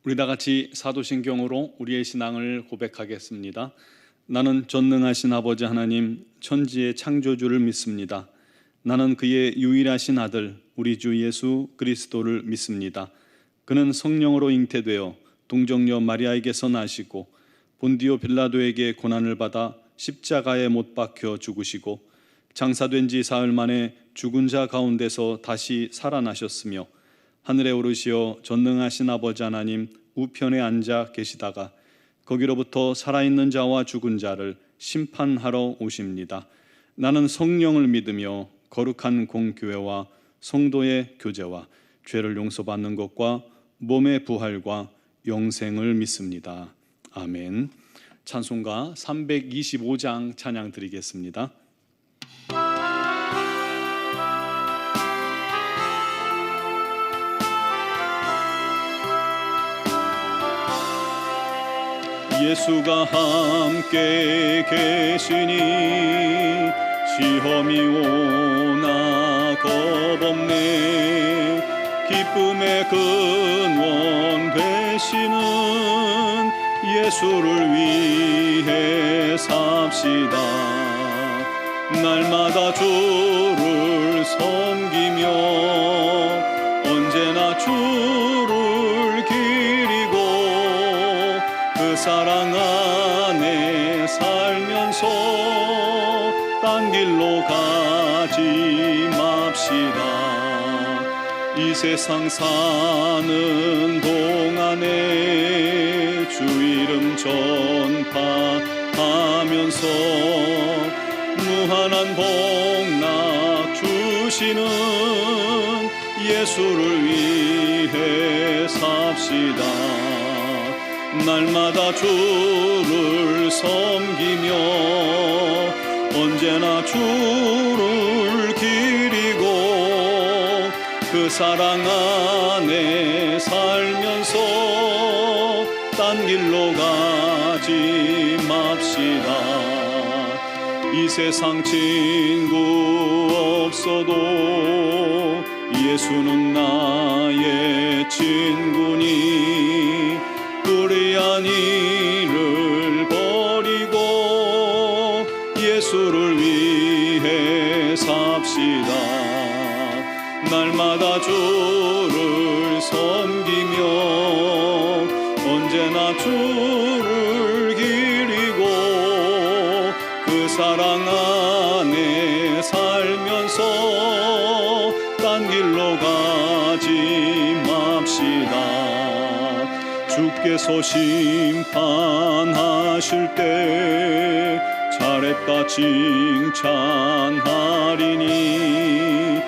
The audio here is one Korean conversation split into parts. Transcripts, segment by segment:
우리 다 같이 사도신경으로 우리의 신앙을 고백하겠습니다. 나는 전능하신 아버지 하나님 천지의 창조주를 믿습니다. 나는 그의 유일하신 아들 우리 주 예수 그리스도를 믿습니다. 그는 성령으로 잉태되어 동정녀 마리아에게서 나시고 본디오 빌라도에게 고난을 받아 십자가에 못 박혀 죽으시고 장사된 지 사흘 만에 죽은 자 가운데서 다시 살아나셨으며 하늘에 오르시어 전능하신 아버지 하나님 우편에 앉아 계시다가 거기로부터 살아있는 자와 죽은 자를 심판하러 오십니다. 나는 성령을 믿으며 거룩한 공교회와 성도의 교제와 죄를 용서받는 것과 몸의 부활과 영생을 믿습니다. 아멘. 찬송가 325장 찬양 드리겠습니다. 예수가 함께 계시니 시험이 오나 겁없네. 기쁨의 근원 되시는 예수를 위해 삽시다. 날마다 주를 섬기며 언제나 주를 기리고 그 사랑 안에 살면서 딴 길로 가지 맙시다. 이 세상 사는 동안에 주 이름 전파하면서 무한한 복락 주시는 예수를 위해 삽시다. 날마다 주를 섬기며 언제나 주를 기리고 그 사랑 안에 살면서 딴 길로 가지 맙시다. 이 세상 친구 없어도 예수는 나의 친구니 불의한 일을 버리고 예수를 위해 삽시다. 날마다 주를 섬기며 언제나 주를 기리고 그 사랑 안에 살면서 딴 길로 가지 맙시다. 주께서 심판하실 때 잘했다 칭찬하리니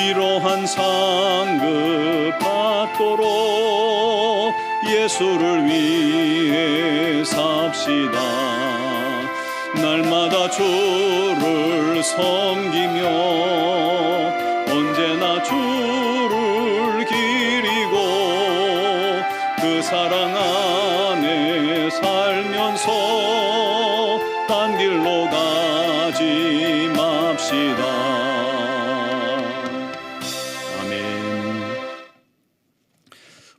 이러한 상급 받도록 예수를 위해 삽시다. 날마다 주를 섬기며 언제나 주를 기리고 그 사랑 안에 살면서 딴 길로 가지 맙시다.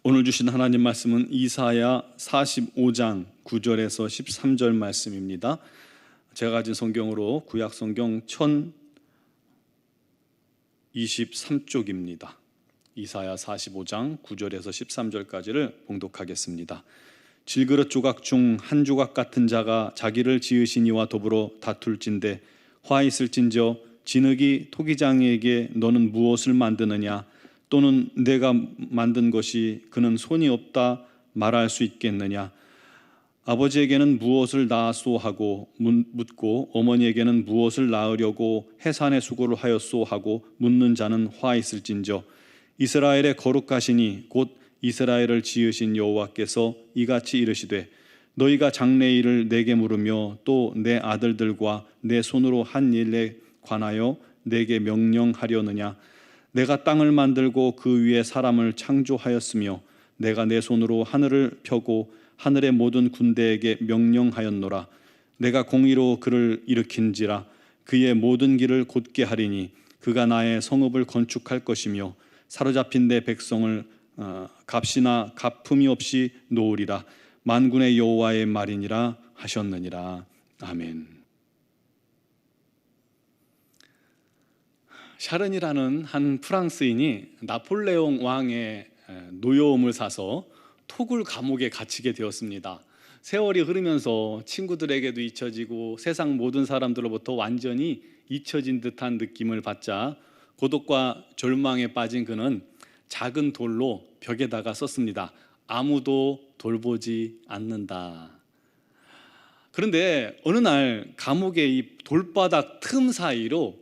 오늘 주신 하나님 말씀은 이사야 45장 9절에서 13절 말씀입니다. 제가 가진 성경으로 구약 성경 1023쪽입니다. 이사야 45장 9절에서 13절까지를 봉독하겠습니다. 질그릇 조각 중 한 조각 같은 자가 자기를 지으신 이와 더불어 다툴진대 화 있을진저 진흙이 토기장에게 너는 무엇을 만드느냐 또는 내가 만든 것이 그는 손이 없다 말할 수 있겠느냐. 아버지에게는 무엇을 낳았소 하고 묻고 어머니에게는 무엇을 낳으려고 해산의 수고를 하였소 하고 묻는 자는 화 있을진저 이스라엘의 거룩하시니 곧 이스라엘을 지으신 여호와께서 이같이 이르시되 너희가 장래의 일을 내게 물으며 또 내 아들들과 내 손으로 한 일에 관하여 내게 명령하려느냐. 내가 땅을 만들고 그 위에 사람을 창조하였으며 내가 내 손으로 하늘을 펴고 하늘의 모든 군대에게 명령하였노라. 내가 공의로 그를 일으킨지라. 그의 모든 길을 곧게 하리니 그가 나의 성읍을 건축할 것이며 사로잡힌 내 백성을 값이나 가품이 없이 놓으리라. 만군의 여호와의 말이니라 하셨느니라. 아멘. 샤른이라는 한 프랑스인이 나폴레옹 왕의 노여움을 사서 토굴 감옥에 갇히게 되었습니다. 세월이 흐르면서 친구들에게도 잊혀지고 세상 모든 사람들로부터 완전히 잊혀진 듯한 느낌을 받자 고독과 절망에 빠진 그는 작은 돌로 벽에다가 썼습니다. 아무도 돌보지 않는다. 그런데 어느 날 감옥의 이 돌바닥 틈 사이로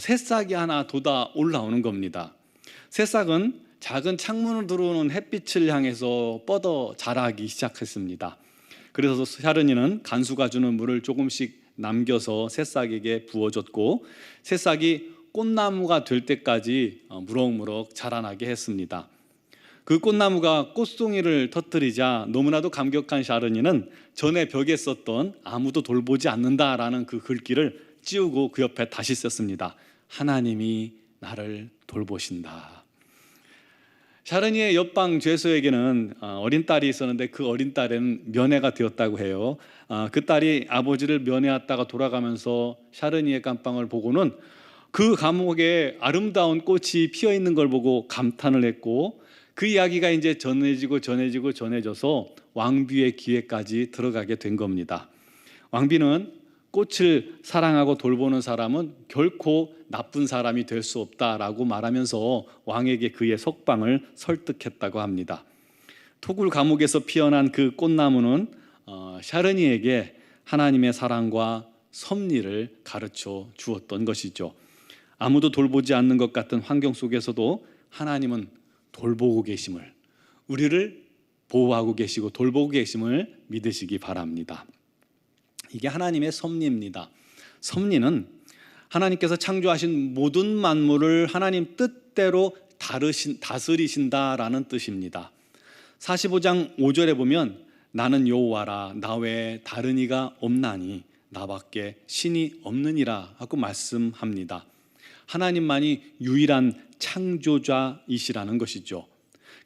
새싹이 하나 돋아 올라오는 겁니다. 새싹은 작은 창문으로 들어오는 햇빛을 향해서 뻗어 자라기 시작했습니다. 그래서 샤르니는 간수가 주는 물을 조금씩 남겨서 새싹에게 부어줬고 새싹이 꽃나무가 될 때까지 무럭무럭 자라나게 했습니다. 그 꽃나무가 꽃송이를 터뜨리자 너무나도 감격한 샤르니는 전에 벽에 썼던 아무도 돌보지 않는다라는 그 글귀를 찌우고 그 옆에 다시 썼습니다. 하나님이 나를 돌보신다. 샤르니의 옆방 죄수에게는 어린 딸이 있었는데 그 어린 딸은 면회가 되었다고 해요. 그 딸이 아버지를 면회했다가 돌아가면서 샤르니의 감방을 보고는 그 감옥에 아름다운 꽃이 피어 있는 걸 보고 감탄을 했고 그 이야기가 이제 전해져서 왕비의 귀에까지 들어가게 된 겁니다. 왕비는 꽃을 사랑하고 돌보는 사람은 결코 나쁜 사람이 될 수 없다라고 말하면서 왕에게 그의 석방을 설득했다고 합니다. 토굴 감옥에서 피어난 그 꽃나무는 샤르니에게 하나님의 사랑과 섭리를 가르쳐 주었던 것이죠. 아무도 돌보지 않는 것 같은 환경 속에서도 하나님은 돌보고 계심을, 우리를 보호하고 계시고 돌보고 계심을 믿으시기 바랍니다. 이게 하나님의 섭리입니다. 섭리는 하나님께서 창조하신 모든 만물을 하나님 뜻대로 다스리신다라는 뜻입니다. 45장 5절에 보면 나는 여호와라 나 외에 다른 이가 없나니 나밖에 신이 없느니라 하고 말씀합니다. 하나님만이 유일한 창조자이시라는 것이죠.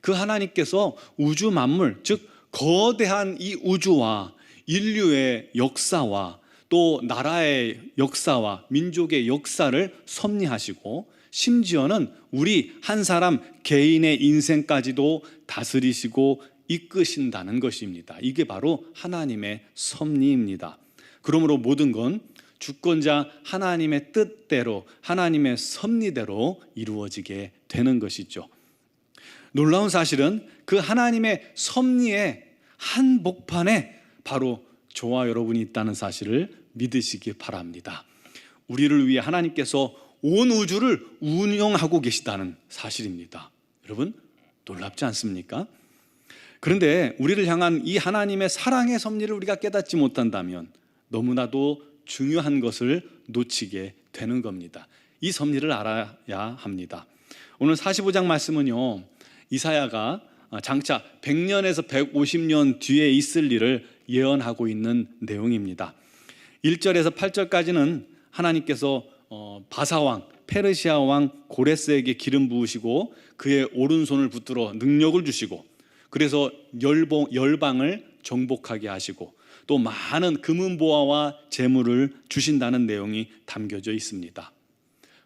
그 하나님께서 우주 만물, 즉 거대한 이 우주와 인류의 역사와 또 나라의 역사와 민족의 역사를 섭리하시고 심지어는 우리 한 사람 개인의 인생까지도 다스리시고 이끄신다는 것입니다. 이게 바로 하나님의 섭리입니다. 그러므로 모든 건 주권자 하나님의 뜻대로 하나님의 섭리대로 이루어지게 되는 것이죠. 놀라운 사실은 그 하나님의 섭리의 한복판에 바로 저와 여러분이 있다는 사실을 믿으시기 바랍니다. 우리를 위해 하나님께서 온 우주를 운영하고 계시다는 사실입니다. 여러분 놀랍지 않습니까? 그런데 우리를 향한 이 하나님의 사랑의 섭리를 우리가 깨닫지 못한다면 너무나도 중요한 것을 놓치게 되는 겁니다. 이 섭리를 알아야 합니다. 오늘 45장 말씀은요, 이사야가 장차 100년에서 150년 뒤에 있을 일을 예언하고 있는 내용입니다. 1절에서 8절까지는 하나님께서 바사왕, 페르시아 왕 고레스에게 기름 부으시고 그의 오른손을 붙들어 능력을 주시고 그래서 열방을 정복하게 하시고 또 많은 금은보화와 재물을 주신다는 내용이 담겨져 있습니다.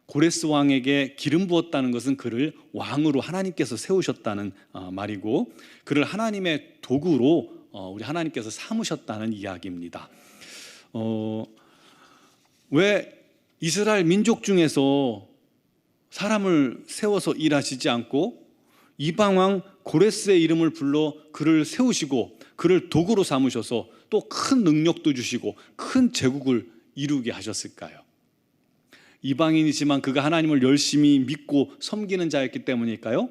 고레스 왕에게 기름 부었다는 것은 그를 왕으로 하나님께서 세우셨다는 말이고 그를 하나님의 도구로 우리 하나님께서 삼으셨다는 이야기입니다. 왜 이스라엘 민족 중에서 사람을 세워서 일하시지 않고 이방 왕 고레스의 이름을 불러 그를 세우시고 그를 도구로 삼으셔서 또 큰 능력도 주시고 큰 제국을 이루게 하셨을까요? 이방인이지만 그가 하나님을 열심히 믿고 섬기는 자였기 때문일까요?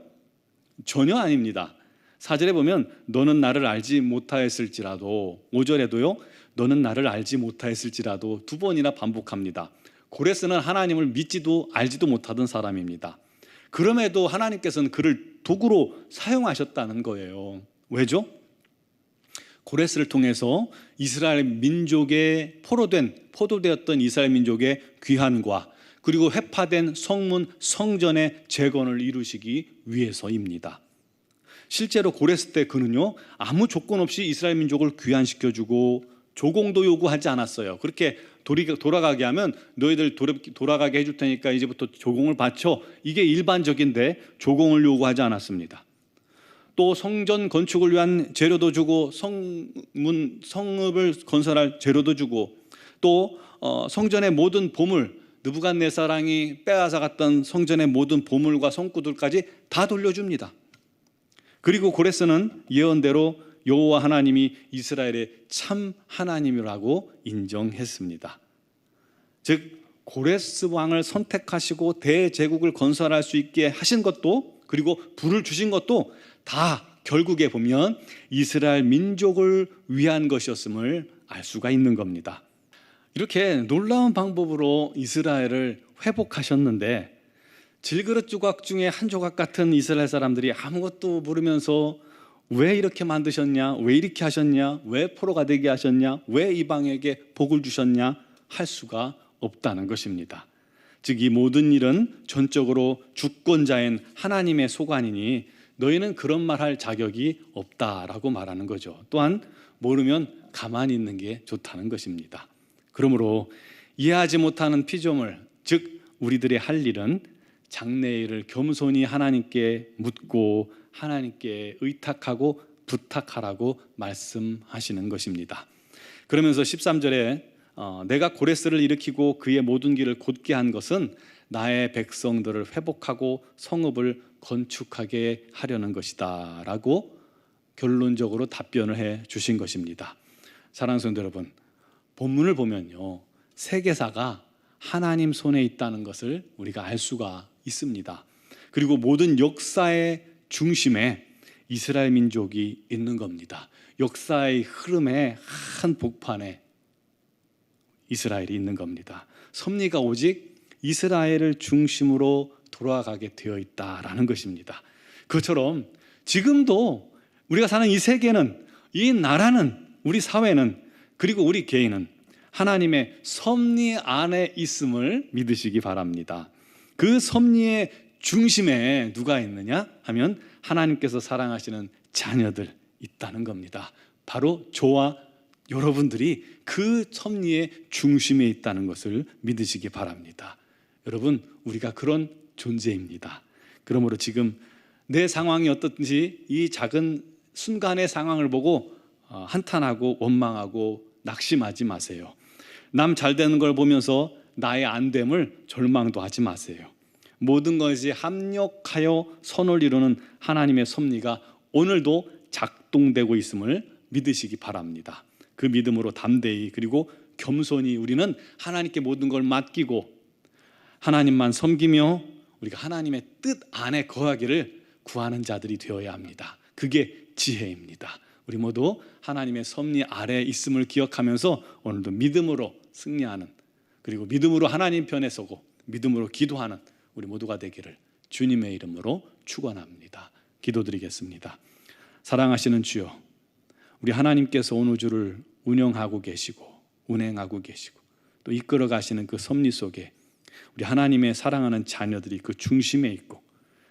전혀 아닙니다. 4절에 보면 너는 나를 알지 못하였을지라도 5절에도요 너는 나를 알지 못하였을지라도 두 번이나 반복합니다. 고레스는 하나님을 믿지도 알지도 못하던 사람입니다. 그럼에도 하나님께서는 그를 도구로 사용하셨다는 거예요. 왜죠? 고레스를 통해서 이스라엘 민족의 포로되었던 이스라엘 민족의 귀환과 그리고 회파된 성문 성전의 재건을 이루시기 위해서입니다. 실제로 고레스 때 그는요 아무 조건 없이 이스라엘 민족을 귀환시켜주고 조공도 요구하지 않았어요. 그렇게 돌아가게 하면 너희들 돌아가게 해줄 테니까 이제부터 조공을 바쳐, 이게 일반적인데 조공을 요구하지 않았습니다. 또 성전 건축을 위한 재료도 주고 성읍을 건설할 재료도 주고 또 성전의 모든 보물, 느부갓네살왕이 빼앗아 갔던 성전의 모든 보물과 성구들까지 다 돌려줍니다. 그리고 고레스는 예언대로 여호와 하나님이 이스라엘의 참 하나님이라고 인정했습니다. 즉 고레스 왕을 선택하시고 대제국을 건설할 수 있게 하신 것도, 그리고 부를 주신 것도 다 결국에 보면 이스라엘 민족을 위한 것이었음을 알 수가 있는 겁니다. 이렇게 놀라운 방법으로 이스라엘을 회복하셨는데 질그릇 조각 중에 한 조각 같은 이스라엘 사람들이 아무것도 모르면서 왜 이렇게 만드셨냐, 왜 이렇게 하셨냐, 왜 포로가 되게 하셨냐, 왜 이방에게 복을 주셨냐 할 수가 없다는 것입니다. 즉 이 모든 일은 전적으로 주권자인 하나님의 소관이니 너희는 그런 말할 자격이 없다라고 말하는 거죠. 또한 모르면 가만히 있는 게 좋다는 것입니다. 그러므로 이해하지 못하는 피조물, 즉 우리들의 할 일은 장래일을 겸손히 하나님께 묻고 하나님께 의탁하고 부탁하라고 말씀하시는 것입니다. 그러면서 13절에 내가 고레스를 일으키고 그의 모든 길을 곧게 한 것은 나의 백성들을 회복하고 성읍을 건축하게 하려는 것이다 라고 결론적으로 답변을 해 주신 것입니다. 사랑하는 성도 여러분, 본문을 보면요 세계사가 하나님 손에 있다는 것을 우리가 알 수가 있습니다. 그리고 모든 역사의 중심에 이스라엘 민족이 있는 겁니다. 역사의 흐름의 한 복판에 이스라엘이 있는 겁니다. 섭리가 오직 이스라엘을 중심으로 돌아가게 되어 있다라는 것입니다. 그처럼 지금도 우리가 사는 이 세계는, 이 나라는, 우리 사회는, 그리고 우리 개인은 하나님의 섭리 안에 있음을 믿으시기 바랍니다. 그 섭리의 중심에 누가 있느냐 하면 하나님께서 사랑하시는 자녀들 있다는 겁니다. 바로 저와 여러분들이 그 섭리의 중심에 있다는 것을 믿으시기 바랍니다. 여러분, 우리가 그런 존재입니다. 그러므로 지금 내 상황이 어떻든지 이 작은 순간의 상황을 보고 한탄하고 원망하고 낙심하지 마세요. 남 잘 되는 걸 보면서 나의 안됨을 절망도 하지 마세요. 모든 것이 합력하여 선을 이루는 하나님의 섭리가 오늘도 작동되고 있음을 믿으시기 바랍니다. 그 믿음으로 담대히 그리고 겸손히 우리는 하나님께 모든 걸 맡기고 하나님만 섬기며 우리가 하나님의 뜻 안에 거하기를 구하는 자들이 되어야 합니다. 그게 지혜입니다. 우리 모두 하나님의 섭리 아래에 있음을 기억하면서 오늘도 믿음으로 승리하는, 그리고 믿음으로 하나님 편에 서고 믿음으로 기도하는 우리 모두가 되기를 주님의 이름으로 축원합니다. 기도드리겠습니다. 사랑하시는 주여, 우리 하나님께서 온 우주를 운영하고 계시고 운행하고 계시고 또 이끌어 가시는 그 섭리 속에 우리 하나님의 사랑하는 자녀들이 그 중심에 있고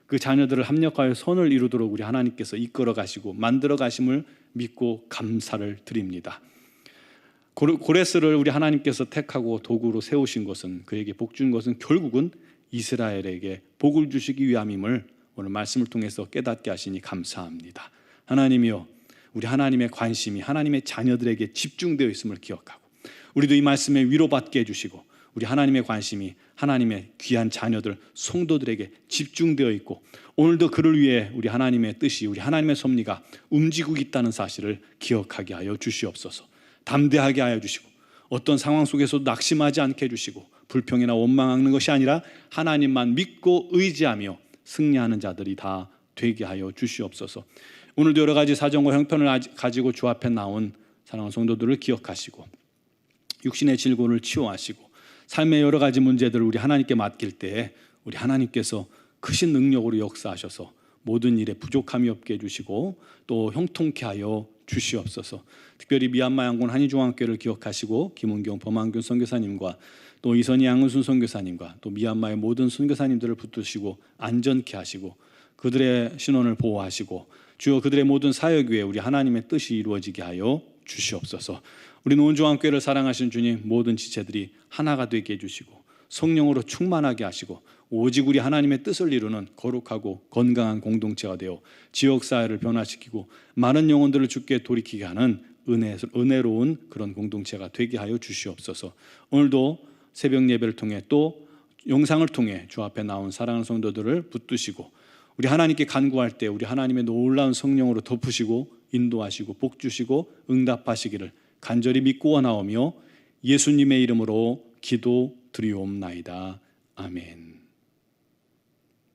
그 자녀들을 합력하여 선을 이루도록 우리 하나님께서 이끌어 가시고 만들어 가심을 믿고 감사를 드립니다. 고레스를 우리 하나님께서 택하고 도구로 세우신 것은, 그에게 복 준 것은 결국은 이스라엘에게 복을 주시기 위함임을 오늘 말씀을 통해서 깨닫게 하시니 감사합니다. 하나님이여, 우리 하나님의 관심이 하나님의 자녀들에게 집중되어 있음을 기억하고 우리도 이 말씀에 위로받게 해주시고 우리 하나님의 관심이 하나님의 귀한 자녀들, 성도들에게 집중되어 있고 오늘도 그를 위해 우리 하나님의 뜻이, 우리 하나님의 섭리가 움직이고 있다는 사실을 기억하게 하여 주시옵소서. 담대하게 하여 주시고 어떤 상황 속에서도 낙심하지 않게 해주시고 불평이나 원망하는 것이 아니라 하나님만 믿고 의지하며 승리하는 자들이 다 되게 하여 주시옵소서. 오늘도 여러 가지 사정과 형편을 가지고 주 앞에 나온 사랑하는 성도들을 기억하시고 육신의 질고를 치유하시고 삶의 여러 가지 문제들을 우리 하나님께 맡길 때에 우리 하나님께서 크신 능력으로 역사하셔서 모든 일에 부족함이 없게 해주시고 또 형통케 하여 주시옵소서. 특별히 미얀마 양군 한의중앙교회를 기억하시고 김은경 범한균 선교사님과 또 이선희 양은순 선교사님과 또 미얀마의 모든 선교사님들을 붙드시고 안전케 하시고 그들의 신원을 보호하시고 주여 그들의 모든 사역 위에 우리 하나님의 뜻이 이루어지게 하여 주시옵소서. 우리 노원종합교회를 사랑하신 주님, 모든 지체들이 하나가 되게 해주시고 성령으로 충만하게 하시고 오직 우리 하나님의 뜻을 이루는 거룩하고 건강한 공동체가 되어 지역사회를 변화시키고 많은 영혼들을 주께 돌이키게 하는 은혜로운 그런 공동체가 되게 하여 주시옵소서. 오늘도 새벽 예배를 통해 또 영상을 통해 주 앞에 나온 사랑하는 성도들을 붙드시고 우리 하나님께 간구할 때 우리 하나님의 놀라운 성령으로 덮으시고 인도하시고 복 주시고 응답하시기를 간절히 믿고 원하오며 예수님의 이름으로 기도 드리옵나이다. 아멘.